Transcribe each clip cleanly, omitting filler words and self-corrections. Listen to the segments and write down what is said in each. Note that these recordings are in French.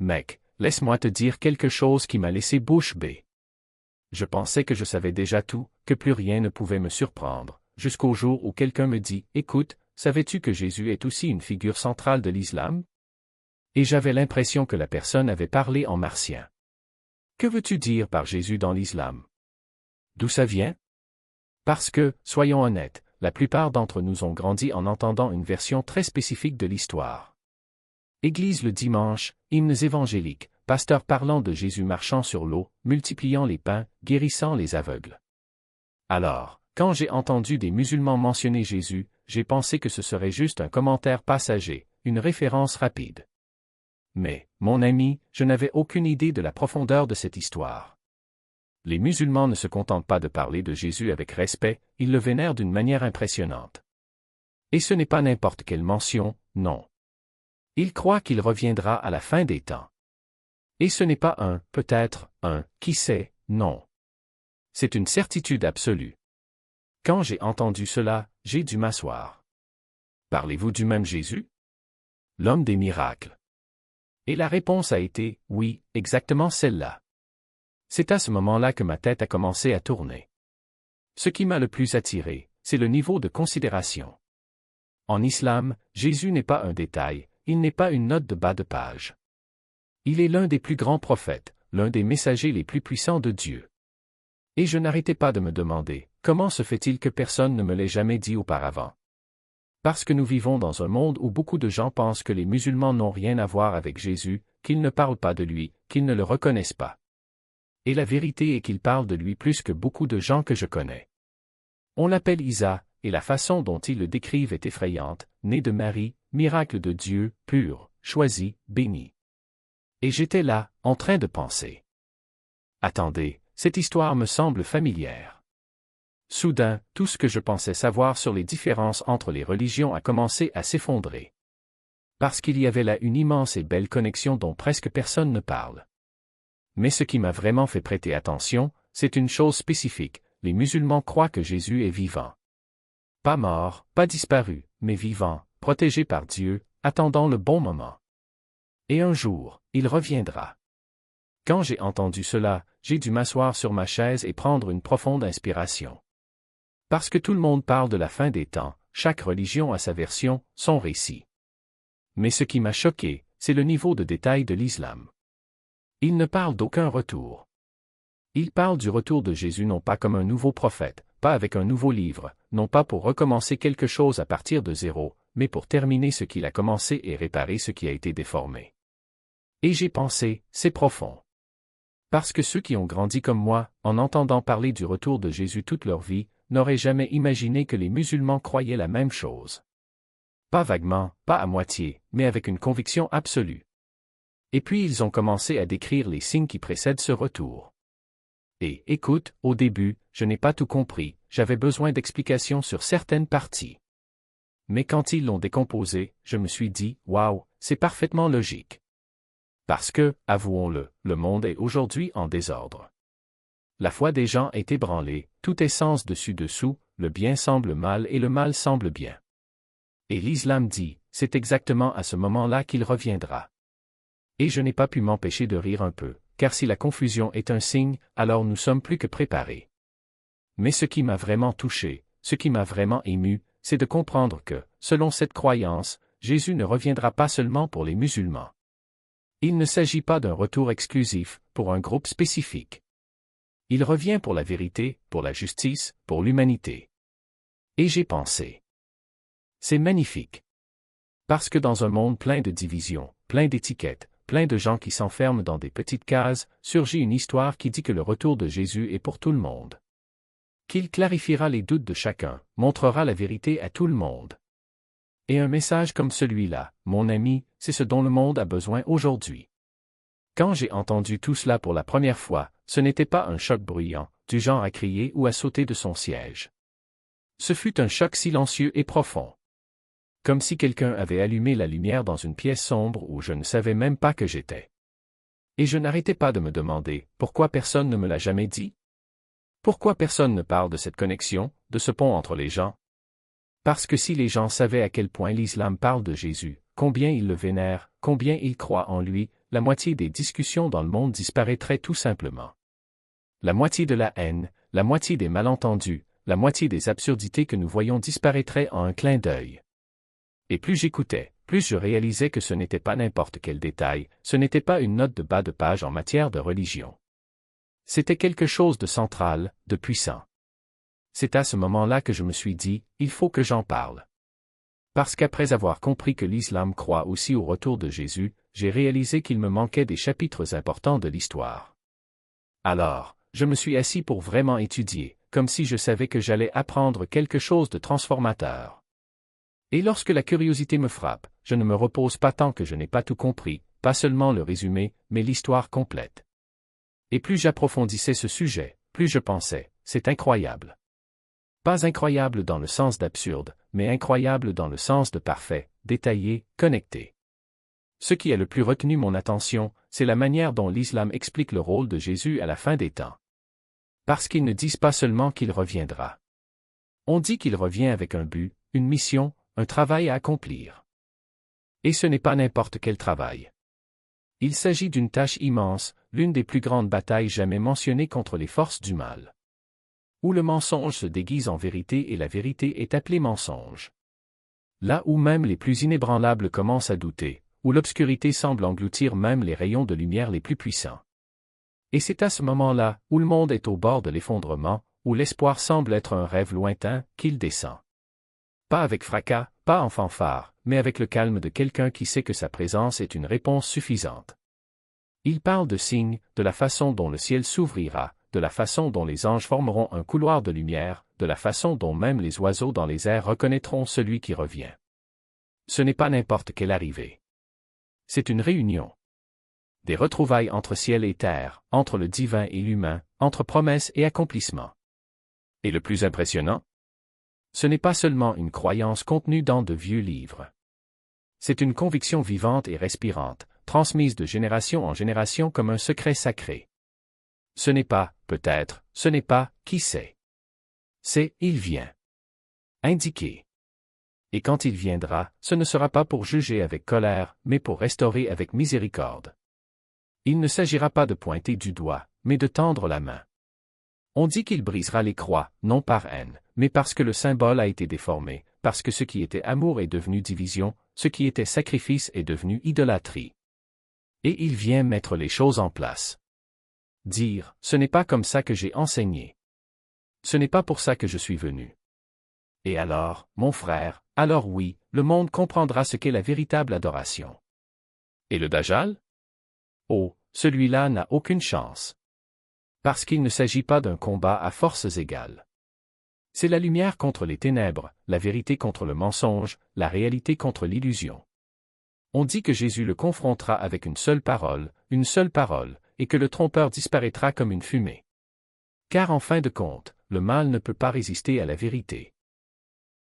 mec, laisse-moi te dire quelque chose qui m'a laissé bouche bée. Je pensais que je savais déjà tout, que plus rien ne pouvait me surprendre, jusqu'au jour où quelqu'un me dit « Écoute, savais-tu que Jésus est aussi une figure centrale de l'islam ?» Et j'avais l'impression que la personne avait parlé en martien. Que veux-tu dire par Jésus dans l'islam? D'où ça vient? Parce que, soyons honnêtes, la plupart d'entre nous ont grandi en entendant une version très spécifique de l'histoire. Église le dimanche, hymnes évangéliques, pasteurs parlant de Jésus marchant sur l'eau, multipliant les pains, guérissant les aveugles. Alors, quand j'ai entendu des musulmans mentionner Jésus, j'ai pensé que ce serait juste un commentaire passager, une référence rapide. Mais, mon ami, je n'avais aucune idée de la profondeur de cette histoire. Les musulmans ne se contentent pas de parler de Jésus avec respect, ils le vénèrent d'une manière impressionnante. Et ce n'est pas n'importe quelle mention, non. Ils croient qu'il reviendra à la fin des temps. Et ce n'est pas un, peut-être, un, qui sait, non. C'est une certitude absolue. Quand j'ai entendu cela, j'ai dû m'asseoir. Parlez-vous du même Jésus? L'homme des miracles. Et la réponse a été, oui, exactement celle-là. C'est à ce moment-là que ma tête a commencé à tourner. Ce qui m'a le plus attiré, c'est le niveau de considération. En islam, Jésus n'est pas un détail, il n'est pas une note de bas de page. Il est l'un des plus grands prophètes, l'un des messagers les plus puissants de Dieu. Et je n'arrêtais pas de me demander, comment se fait-il que personne ne me l'ait jamais dit auparavant? Parce que nous vivons dans un monde où beaucoup de gens pensent que les musulmans n'ont rien à voir avec Jésus, qu'ils ne parlent pas de lui, qu'ils ne le reconnaissent pas. Et la vérité est qu'ils parlent de lui plus que beaucoup de gens que je connais. On l'appelle Isa, et la façon dont ils le décrivent est effrayante, né de Marie, miracle de Dieu, pur, choisi, béni. Et j'étais là, en train de penser. Attendez, cette histoire me semble familière. Soudain, tout ce que je pensais savoir sur les différences entre les religions a commencé à s'effondrer. Parce qu'il y avait là une immense et belle connexion dont presque personne ne parle. Mais ce qui m'a vraiment fait prêter attention, c'est une chose spécifique, les musulmans croient que Jésus est vivant. Pas mort, pas disparu, mais vivant, protégé par Dieu, attendant le bon moment. Et un jour, il reviendra. Quand j'ai entendu cela, j'ai dû m'asseoir sur ma chaise et prendre une profonde inspiration. Parce que tout le monde parle de la fin des temps, chaque religion a sa version, son récit. Mais ce qui m'a choqué, c'est le niveau de détail de l'islam. Il ne parle d'aucun retour. Il parle du retour de Jésus non pas comme un nouveau prophète, pas avec un nouveau livre, non pas pour recommencer quelque chose à partir de zéro, mais pour terminer ce qu'il a commencé et réparer ce qui a été déformé. Et j'ai pensé, c'est profond. Parce que ceux qui ont grandi comme moi, en entendant parler du retour de Jésus toute leur vie, n'auraient jamais imaginé que les musulmans croyaient la même chose. Pas vaguement, pas à moitié, mais avec une conviction absolue. Et puis ils ont commencé à décrire les signes qui précèdent ce retour. Et, écoute, au début, je n'ai pas tout compris, j'avais besoin d'explications sur certaines parties. Mais quand ils l'ont décomposé, je me suis dit, waouh, c'est parfaitement logique. Parce que, avouons-le, le monde est aujourd'hui en désordre. La foi des gens est ébranlée, tout est sens dessus-dessous, le bien semble mal et le mal semble bien. Et l'islam dit, c'est exactement à ce moment-là qu'il reviendra. Et je n'ai pas pu m'empêcher de rire un peu, car si la confusion est un signe, alors nous sommes plus que préparés. Mais ce qui m'a vraiment touché, ce qui m'a vraiment ému, c'est de comprendre que, selon cette croyance, Jésus ne reviendra pas seulement pour les musulmans. Il ne s'agit pas d'un retour exclusif, pour un groupe spécifique. Il revient pour la vérité, pour la justice, pour l'humanité. Et j'ai pensé. C'est magnifique. Parce que dans un monde plein de divisions, plein d'étiquettes, plein de gens qui s'enferment dans des petites cases, surgit une histoire qui dit que le retour de Jésus est pour tout le monde. Qu'il clarifiera les doutes de chacun, montrera la vérité à tout le monde. Et un message comme celui-là, mon ami, c'est ce dont le monde a besoin aujourd'hui. Quand j'ai entendu tout cela pour la première fois, ce n'était pas un choc bruyant, du genre à crier ou à sauter de son siège. Ce fut un choc silencieux et profond. Comme si quelqu'un avait allumé la lumière dans une pièce sombre où je ne savais même pas que j'étais. Et je n'arrêtais pas de me demander, pourquoi personne ne me l'a jamais dit? Pourquoi personne ne parle de cette connexion, de ce pont entre les gens? Parce que si les gens savaient à quel point l'islam parle de Jésus, combien ils le vénèrent, combien ils croient en lui, la moitié des discussions dans le monde disparaîtrait tout simplement. La moitié de la haine, la moitié des malentendus, la moitié des absurdités que nous voyons disparaîtraient en un clin d'œil. Et plus j'écoutais, plus je réalisais que ce n'était pas n'importe quel détail, ce n'était pas une note de bas de page en matière de religion. C'était quelque chose de central, de puissant. C'est à ce moment-là que je me suis dit, il faut que j'en parle. Parce qu'après avoir compris que l'islam croit aussi au retour de Jésus, j'ai réalisé qu'il me manquait des chapitres importants de l'histoire. Alors, je me suis assis pour vraiment étudier, comme si je savais que j'allais apprendre quelque chose de transformateur. Et lorsque la curiosité me frappe, je ne me repose pas tant que je n'ai pas tout compris, pas seulement le résumé, mais l'histoire complète. Et plus j'approfondissais ce sujet, plus je pensais, c'est incroyable. Pas incroyable dans le sens d'absurde, mais incroyable dans le sens de parfait, détaillé, connecté. Ce qui a le plus retenu mon attention, c'est la manière dont l'islam explique le rôle de Jésus à la fin des temps. Parce qu'ils ne disent pas seulement qu'il reviendra. On dit qu'il revient avec un but, une mission, un travail à accomplir. Et ce n'est pas n'importe quel travail. Il s'agit d'une tâche immense, l'une des plus grandes batailles jamais mentionnées contre les forces du mal. Où le mensonge se déguise en vérité et la vérité est appelée mensonge. Là où même les plus inébranlables commencent à douter, où l'obscurité semble engloutir même les rayons de lumière les plus puissants. Et c'est à ce moment-là, où le monde est au bord de l'effondrement, où l'espoir semble être un rêve lointain, qu'il descend. Pas avec fracas, pas en fanfare, mais avec le calme de quelqu'un qui sait que sa présence est une réponse suffisante. Il parle de signes, de la façon dont le ciel s'ouvrira, de la façon dont les anges formeront un couloir de lumière, de la façon dont même les oiseaux dans les airs reconnaîtront celui qui revient. Ce n'est pas n'importe quelle arrivée. C'est une réunion. Des retrouvailles entre ciel et terre, entre le divin et l'humain, entre promesses et accomplissements. Et le plus impressionnant? Ce n'est pas seulement une croyance contenue dans de vieux livres. C'est une conviction vivante et respirante, transmise de génération en génération comme un secret sacré. Ce n'est pas, peut-être, ce n'est pas, qui sait. C'est, il vient. Indiqué. Et quand il viendra, ce ne sera pas pour juger avec colère, mais pour restaurer avec miséricorde. Il ne s'agira pas de pointer du doigt, mais de tendre la main. On dit qu'il brisera les croix, non par haine, mais parce que le symbole a été déformé, parce que ce qui était amour est devenu division, ce qui était sacrifice est devenu idolâtrie. Et il vient mettre les choses en place. Dire, ce n'est pas comme ça que j'ai enseigné. Ce n'est pas pour ça que je suis venu. Et alors, mon frère, alors oui, le monde comprendra ce qu'est la véritable adoration. Et le Dajjal? Oh, celui-là n'a aucune chance. Parce qu'il ne s'agit pas d'un combat à forces égales. C'est la lumière contre les ténèbres, la vérité contre le mensonge, la réalité contre l'illusion. On dit que Jésus le confrontera avec une seule parole, et que le trompeur disparaîtra comme une fumée. Car en fin de compte, le mal ne peut pas résister à la vérité.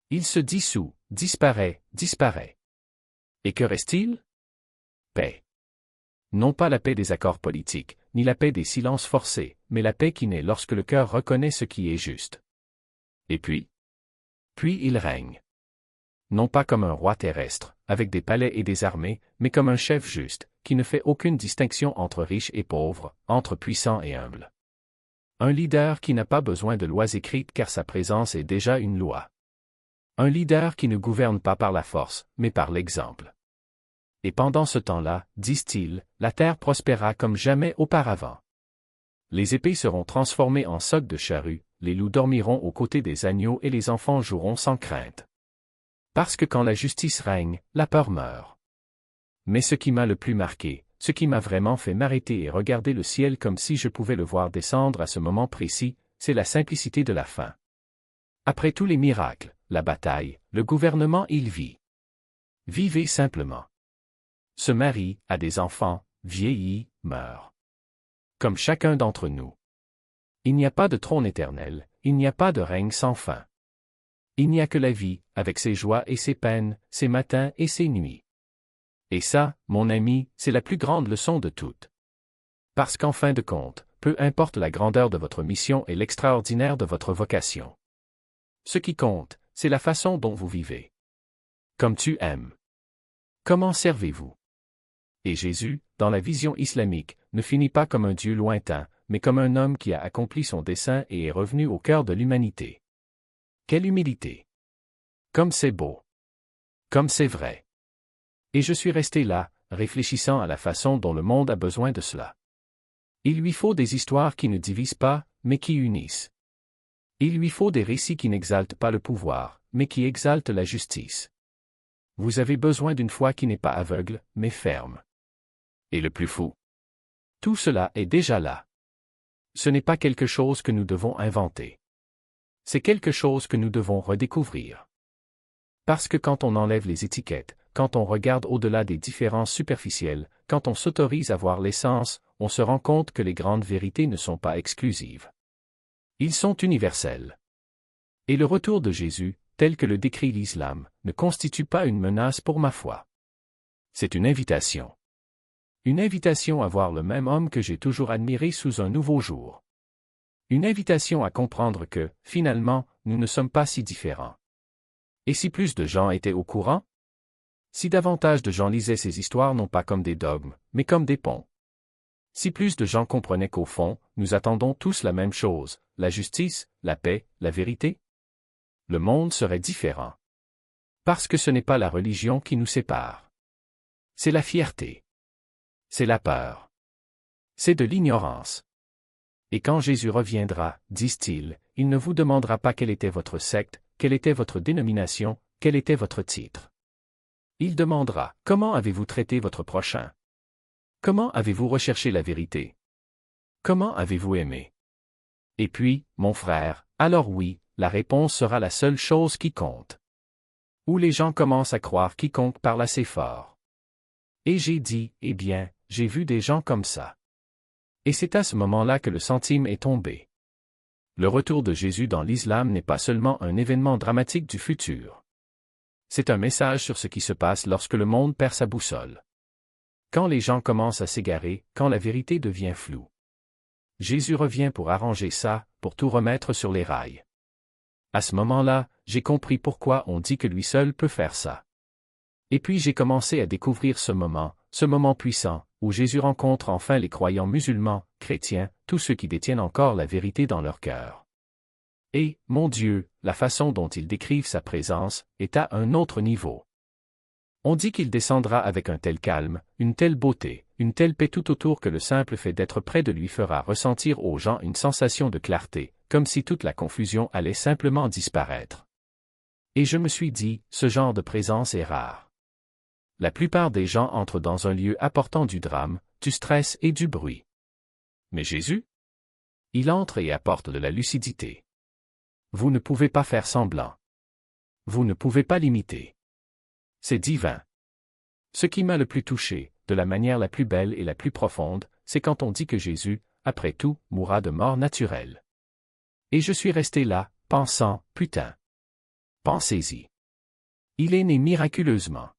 Il se dissout, disparaît. Et que reste-t-il? Paix. Non pas la paix des accords politiques, ni la paix des silences forcés, mais la paix qui naît lorsque le cœur reconnaît ce qui est juste. Et puis il règne. Non pas comme un roi terrestre, avec des palais et des armées, mais comme un chef juste, qui ne fait aucune distinction entre riches et pauvres, entre puissants et humbles. Un leader qui n'a pas besoin de lois écrites car sa présence est déjà une loi. Un leader qui ne gouverne pas par la force, mais par l'exemple. Et pendant ce temps-là, disent-ils, la terre prospérera comme jamais auparavant. Les épées seront transformées en socs de charrues, les loups dormiront aux côtés des agneaux et les enfants joueront sans crainte. Parce que quand la justice règne, la peur meurt. Mais ce qui m'a le plus marqué, ce qui m'a vraiment fait m'arrêter et regarder le ciel comme si je pouvais le voir descendre à ce moment précis, c'est la simplicité de la fin. Après tous les miracles, la bataille, le gouvernement il vit. Vivez simplement. Se marie, a des enfants, vieillit, meurt. Comme chacun d'entre nous. Il n'y a pas de trône éternel, il n'y a pas de règne sans fin. Il n'y a que la vie, avec ses joies et ses peines, ses matins et ses nuits. Et ça, mon ami, c'est la plus grande leçon de toutes. Parce qu'en fin de compte, peu importe la grandeur de votre mission et l'extraordinaire de votre vocation. Ce qui compte, c'est la façon dont vous vivez. Comme tu aimes. Comment servez-vous? Et Jésus, dans la vision islamique, ne finit pas comme un Dieu lointain, mais comme un homme qui a accompli son dessein et est revenu au cœur de l'humanité. Quelle humilité! Comme c'est beau! Comme c'est vrai! Et je suis resté là, réfléchissant à la façon dont le monde a besoin de cela. Il lui faut des histoires qui ne divisent pas, mais qui unissent. Il lui faut des récits qui n'exaltent pas le pouvoir, mais qui exaltent la justice. Vous avez besoin d'une foi qui n'est pas aveugle, mais ferme. Et le plus fou, tout cela est déjà là. Ce n'est pas quelque chose que nous devons inventer. C'est quelque chose que nous devons redécouvrir. Parce que quand on enlève les étiquettes, quand on regarde au-delà des différences superficielles, quand on s'autorise à voir l'essence, on se rend compte que les grandes vérités ne sont pas exclusives. Ils sont universels. Et le retour de Jésus, tel que le décrit l'islam, ne constitue pas une menace pour ma foi. C'est une invitation. Une invitation à voir le même homme que j'ai toujours admiré sous un nouveau jour. Une invitation à comprendre que, finalement, nous ne sommes pas si différents. Et si plus de gens étaient au courant? Si davantage de gens lisaient ces histoires non pas comme des dogmes, mais comme des ponts. Si plus de gens comprenaient qu'au fond, nous attendons tous la même chose, la justice, la paix, la vérité? Le monde serait différent. Parce que ce n'est pas la religion qui nous sépare. C'est la fierté. C'est la peur. C'est de l'ignorance. Et quand Jésus reviendra, disent-ils, il ne vous demandera pas quelle était votre secte, quelle était votre dénomination, quel était votre titre. Il demandera, comment avez-vous traité votre prochain? Comment avez-vous recherché la vérité? Comment avez-vous aimé? Et puis, mon frère, alors oui, la réponse sera la seule chose qui compte. Où les gens commencent à croire quiconque parle assez fort. Et j'ai dit, eh bien, j'ai vu des gens comme ça. Et c'est à ce moment-là que le centime est tombé. Le retour de Jésus dans l'islam n'est pas seulement un événement dramatique du futur. C'est un message sur ce qui se passe lorsque le monde perd sa boussole. Quand les gens commencent à s'égarer, quand la vérité devient floue. Jésus revient pour arranger ça, pour tout remettre sur les rails. À ce moment-là, j'ai compris pourquoi on dit que lui seul peut faire ça. Et puis j'ai commencé à découvrir ce moment puissant, où Jésus rencontre enfin les croyants musulmans, chrétiens, tous ceux qui détiennent encore la vérité dans leur cœur. Et, mon Dieu, la façon dont ils décrivent sa présence est à un autre niveau. On dit qu'il descendra avec un tel calme, une telle beauté, une telle paix tout autour que le simple fait d'être près de lui fera ressentir aux gens une sensation de clarté, comme si toute la confusion allait simplement disparaître. Et je me suis dit, ce genre de présence est rare. La plupart des gens entrent dans un lieu apportant du drame, du stress et du bruit. Mais Jésus? Il entre et apporte de la lucidité. Vous ne pouvez pas faire semblant. Vous ne pouvez pas l'imiter. C'est divin. Ce qui m'a le plus touché, de la manière la plus belle et la plus profonde, c'est quand on dit que Jésus, après tout, mourra de mort naturelle. Et je suis resté là, pensant, putain. Pensez-y. Il est né miraculeusement.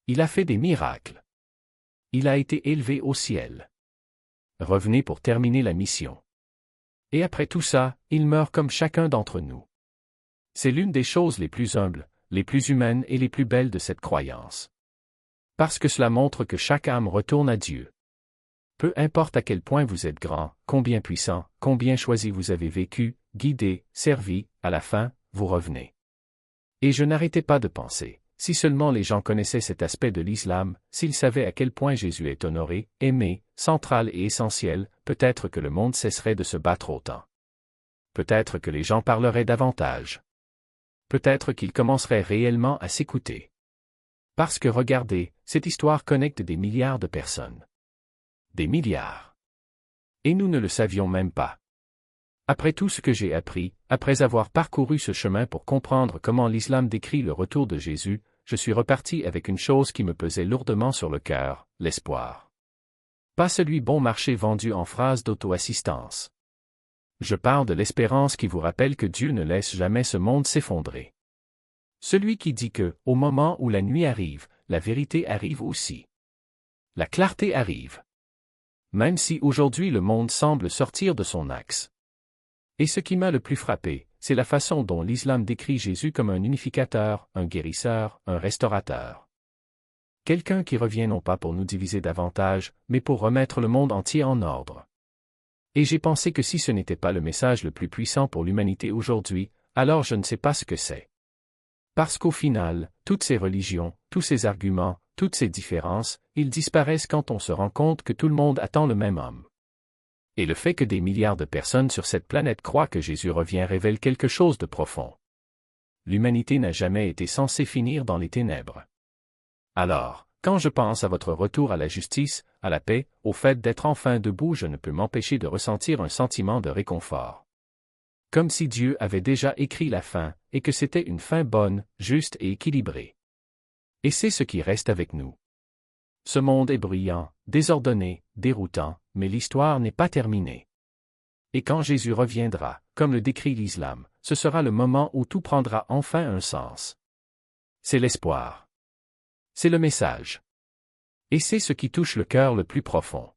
Il a fait des miracles. Il a été élevé au ciel. Revenez pour terminer la mission. Et après tout ça, il meurt comme chacun d'entre nous. C'est l'une des choses les plus humbles, les plus humaines et les plus belles de cette croyance. Parce que cela montre que chaque âme retourne à Dieu. Peu importe à quel point vous êtes grand, combien puissant, combien choisi vous avez vécu, guidé, servi, à la fin, vous revenez. Et je n'arrêtais pas de penser. Si seulement les gens connaissaient cet aspect de l'islam, s'ils savaient à quel point Jésus est honoré, aimé, central et essentiel, peut-être que le monde cesserait de se battre autant. Peut-être que les gens parleraient davantage. Peut-être qu'ils commenceraient réellement à s'écouter. Parce que regardez, cette histoire connecte des milliards de personnes. Des milliards. Et nous ne le savions même pas. Après tout ce que j'ai appris, après avoir parcouru ce chemin pour comprendre comment l'islam décrit le retour de Jésus, je suis reparti avec une chose qui me pesait lourdement sur le cœur, l'espoir. Pas celui bon marché vendu en phrases d'auto-assistance. Je parle de l'espérance qui vous rappelle que Dieu ne laisse jamais ce monde s'effondrer. Celui qui dit que, au moment où la nuit arrive, la vérité arrive aussi. La clarté arrive. Même si aujourd'hui le monde semble sortir de son axe. Et ce qui m'a le plus frappé, c'est la façon dont l'islam décrit Jésus comme un unificateur, un guérisseur, un restaurateur. quelqu'un qui revient non pas pour nous diviser davantage, mais pour remettre le monde entier en ordre. Et j'ai pensé que si ce n'était pas le message le plus puissant pour l'humanité aujourd'hui, alors je ne sais pas ce que c'est. Parce qu'au final, toutes ces religions, tous ces arguments, toutes ces différences, ils disparaissent quand on se rend compte que tout le monde attend le même homme. Et le fait que des milliards de personnes sur cette planète croient que Jésus revient révèle quelque chose de profond. L'humanité n'a jamais été censée finir dans les ténèbres. Alors, quand je pense à votre retour à la justice, à la paix, au fait d'être enfin debout, je ne peux m'empêcher de ressentir un sentiment de réconfort. Comme si Dieu avait déjà écrit la fin, et que c'était une fin bonne, juste et équilibrée. Et c'est ce qui reste avec nous. Ce monde est bruyant, désordonné, déroutant, mais l'histoire n'est pas terminée. Et quand Jésus reviendra, comme le décrit l'islam, ce sera le moment où tout prendra enfin un sens. C'est l'espoir. C'est le message. Et c'est ce qui touche le cœur le plus profond.